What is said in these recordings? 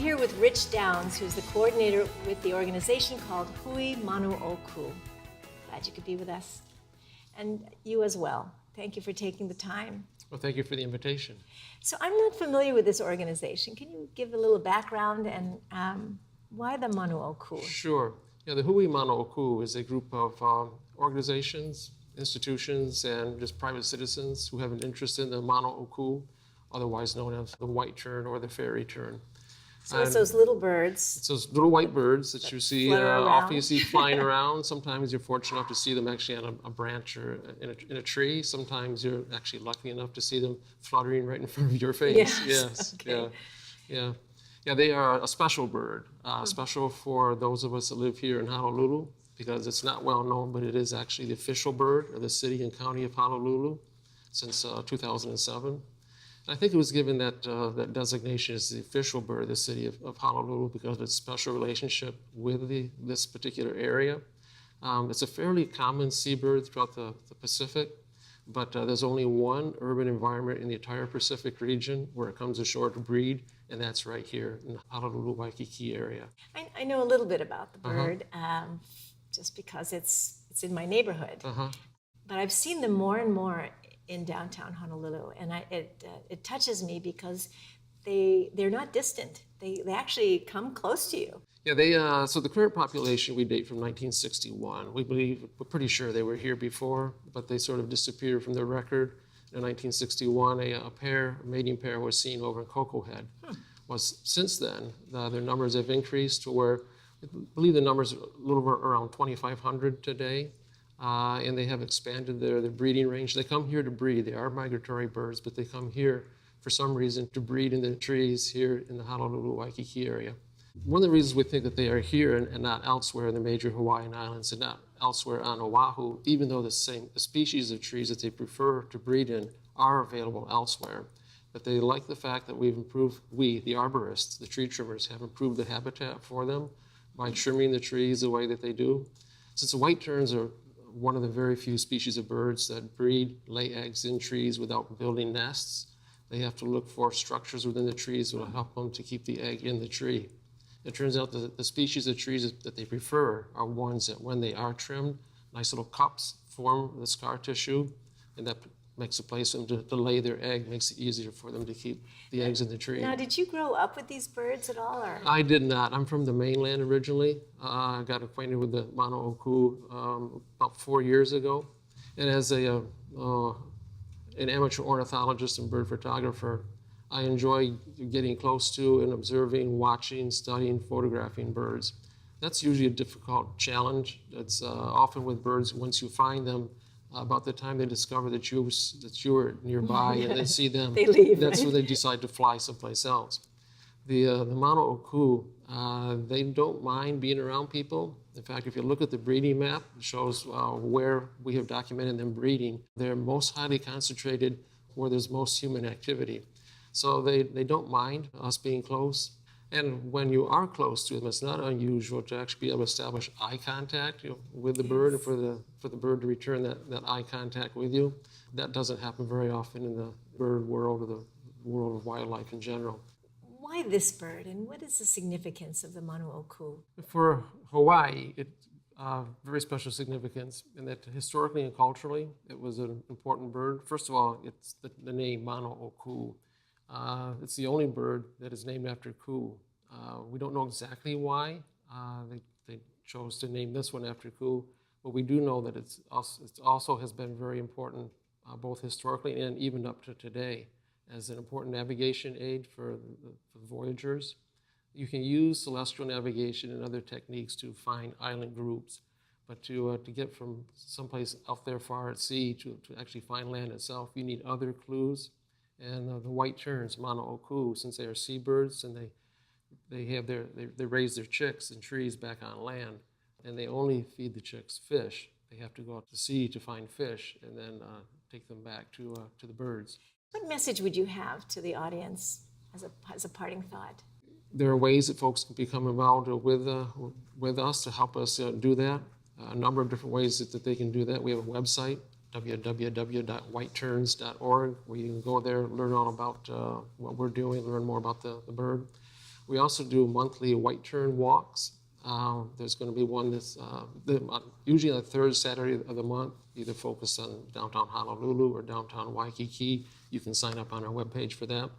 here with Rich Downs, who's the coordinator with the organization called Hui Manu-o-Kū. Glad you could be with us. And you as well. Thank you for taking the time. Well, thank you for the invitation. So I'm not familiar with this organization. Can you give a little background and why the Manu-o-Kū? Sure. The Hui Manu-o-Kū is a group of organizations, institutions, and just private citizens who have an interest in the Manu-o-Kū, otherwise known as the white tern or the fairy tern. So it's those little birds. It's those little white birds that you see, often you see flying around. Sometimes you're fortunate enough to see them actually on a branch or in a tree. Sometimes you're actually lucky enough to see them fluttering right in front of your face. Yes. Okay. Yeah, they are a special bird, special for those of us that live here in Honolulu, because it's not well known, but it is actually the official bird of the city and county of Honolulu since 2007. I think it was given that designation as the official bird of the city of Honolulu because of its special relationship with this particular area. It's a fairly common seabird throughout the Pacific, but there's only one urban environment in the entire Pacific region where it comes ashore to breed, and that's right here in the Honolulu, Waikiki area. I know a little bit about the bird, just because it's in my neighborhood. But I've seen them more and more in downtown Honolulu, and it touches me because they're not distant. They actually come close to you. Yeah, so the current population we date from 1961. We're pretty sure they were here before, but they sort of disappeared from the record. In 1961, a mating pair was seen over in Cocoa Head. Since then, their numbers have increased to where I believe the numbers are a little over around 2,500 today. And they have expanded their breeding range. They come here to breed. They are migratory birds, but they come here for some reason to breed in the trees here in the Honolulu, Waikiki area. One of the reasons we think that they are here and not elsewhere in the major Hawaiian Islands and not elsewhere on Oahu, even though the species of trees that they prefer to breed in are available elsewhere, but they like the fact that we, the arborists, the tree trimmers, have improved the habitat for them by trimming the trees the way that they do. Since the white terns are one of the very few species of birds that breed, lay eggs in trees without building nests, they have to look for structures within the trees that will help them to keep the egg in the tree. It turns out that the species of trees that they prefer are ones that when they are trimmed, nice little cups form the scar tissue, and that makes a place for them to lay their egg, makes it easier for them to keep the eggs in the tree. Now, did you grow up with these birds at all? Or? I did not. I'm from the mainland originally. I got acquainted with the Manu-o-Kū about 4 years ago. And as an amateur ornithologist and bird photographer, I enjoy getting close to and observing, watching, studying, photographing birds. That's usually a difficult challenge. It's often with birds, once you find them, about the time they discover that you were nearby and they see them, they leave, that's right? when they decide to fly someplace else. The Manu-o-Kū, they don't mind being around people. In fact, if you look at the breeding map, it shows where we have documented them breeding. They're most highly concentrated where there's most human activity. So they don't mind us being close. And when you are close to them, it's not unusual to actually be able to establish eye contact with the bird, and for the bird to return that eye contact with you. That doesn't happen very often in the bird world or the world of wildlife in general. Why this bird, and what is the significance of the Manu-o-Kū? For Hawaii, it's very special significance in that historically and culturally, it was an important bird. First of all, it's the name Manu-o-Kū. It's the only bird that is named after Kū. We don't know exactly why they chose to name this one after Kū, but we do know that it also has been very important both historically and even up to today as an important navigation aid for the voyagers. You can use celestial navigation and other techniques to find island groups, but to get from someplace out there far at sea to actually find land itself, you need other clues. And the white terns, Manu-o-Kū, since they are seabirds and they raise their chicks in trees back on land, and they only feed the chicks fish. They have to go out to sea to find fish and then take them back to the birds. What message would you have to the audience as a parting thought? There are ways that folks can become involved with us to help us do that. A number of different ways that they can do that. We have a website, www.whiteterns.org, where you can go there, learn all about what we're doing, learn more about the bird. We also do monthly white tern walks. There's going to be one that's usually on the third Saturday of the month, either focused on downtown Honolulu or downtown Waikiki. You can sign up on our webpage for that.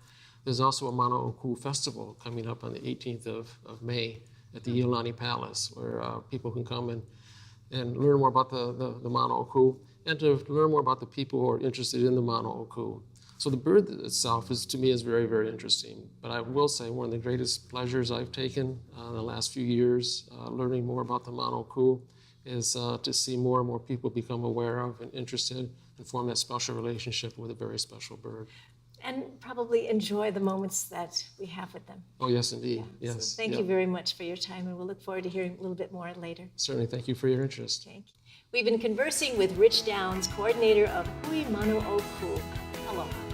There's also a Manu-o-Kū festival coming up on the 18th of May at the Iolani Palace, where people can come and learn more about the Manu-o-Kū and to learn more about the people who are interested in the Manu-o-Kū. So the bird itself to me is very, very interesting. But I will say one of the greatest pleasures I've taken in the last few years learning more about the Manu-o-Kū is to see more and more people become aware of and interested and form that special relationship with a very special bird. And probably enjoy the moments that we have with them. Oh, yes, indeed. Yeah. Yes. So thank you very much for your time, and we'll look forward to hearing a little bit more later. Certainly. Thank you for your interest. Thank you. We've been conversing with Rich Downs, coordinator of Hui Manu-o-Kū. Aloha.